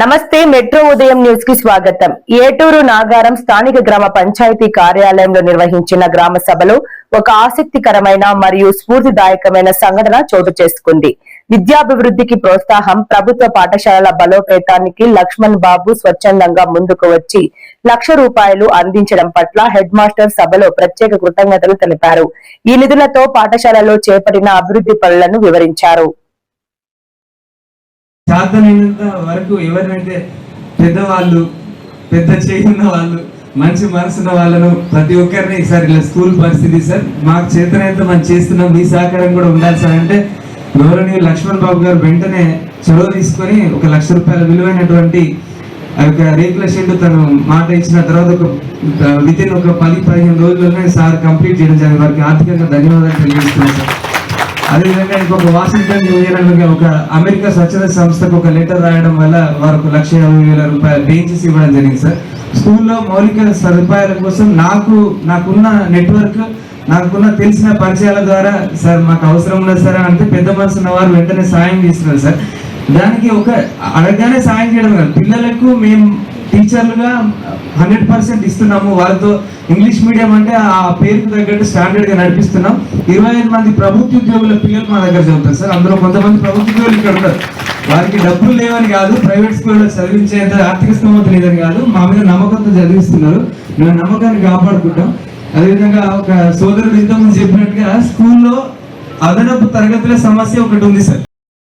నమస్తే మెట్రో ఉదయం న్యూస్ కి స్వాగతం. ఏటూరు నాగారం స్థానిక గ్రామ పంచాయతీ కార్యాలయంలో నిర్వహించిన గ్రామ సభలో ఒక ఆసక్తికరమైన మరియు స్ఫూర్తిదాయకమైన సంఘటన చోటు చేసుకుంది. విద్యాభివృద్ధికి ప్రోత్సాహం, ప్రభుత్వ పాఠశాలల బలోపేతానికి లక్ష్మణ్ బాబు స్వచ్ఛందంగా ముందుకు వచ్చి ₹1,00,000 అందించడం పట్ల హెడ్ మాస్టర్ సభలో ప్రత్యేక కృతజ్ఞతలు తెలిపారు. ఈ నిధులతో పాఠశాలలో చేపట్టిన అభివృద్ధి పనులను వివరించారు. సాధ్యమైనంత వరకు ఎవరినైతే పెద్దవాళ్ళు, పెద్ద చేయున్న వాళ్ళు, మంచి మనసున్న వాళ్ళను ప్రతి ఒక్కరిని సార్ ఇలా స్కూల్ పరిస్థితి సార్ మాకు చేతనైతే మనం చేస్తున్నాం, మీ సహకారం కూడా ఉండాలి సార్ అంటే గౌరవనీయులు లక్ష్మణ్ బాబు గారు వెంటనే చొరవ తీసుకొని ₹1,00,000 విలువైనటువంటి రేకుల షెడ్ తను మాట ఇచ్చిన తర్వాత వితిన్ ఒక 10-15 రోజుల్లోనే సార్ కంప్లీట్ చేయడం జరిగింది. వారికి ఆర్థికంగా ధన్యవాదాలు తెలియజేస్తున్నాను సార్. అదేవిధంగా ఇంకొక వాషింగ్టన్ యూనియన్ ఒక అమెరికా స్వచ్ఛత సంస్థకు ఒక లెటర్ రాయడం వల్ల వారికి ₹1,50,000 బెంచెస్ ఇవ్వడం జరిగింది సార్. స్కూల్లో మౌలిక సదుపాయాల కోసం నాకున్న నెట్వర్క్, నాకున్న తెలిసిన పరిచయాల ద్వారా సార్ మాకు అవసరం ఉన్నది సార్ అంటే పెద్ద మనసు ఉన్న వారు వెంటనే సాయం చేస్తున్నారు సార్. దానికి ఒక అడగగానే సాయం చేయడం కాదు, పిల్లలకు మేము టీచర్లుగా 100% ఇస్తున్నాము. వాళ్ళతో ఇంగ్లీష్ మీడియం అంటే ఆ పేరుకు తగ్గట్టు స్టాండర్డ్ గా నడిపిస్తున్నాం. 25 మంది ప్రభుత్వ ఉద్యోగుల పిల్లలు మా దగ్గర చదువుతారు సార్. అందులో కొంతమంది ప్రభుత్వ ఉద్యోగులు ఇక్కడ ఉంటారు. వారికి డబ్బులు లేవని కాదు, ప్రైవేట్ స్కూల్లో చదివించేంత ఆర్థిక స్థోమత లేదని కాదు, మా మీద నమ్మకంతో చదివిస్తున్నారు. మేము నమ్మకాన్ని కాపాడుకుంటాం. అదేవిధంగా ఒక సోదరుడు ఇంతకుముందు చెప్పినట్టుగా స్కూల్లో అదనపు తరగతుల సమస్య ఒకటి ఉంది సార్.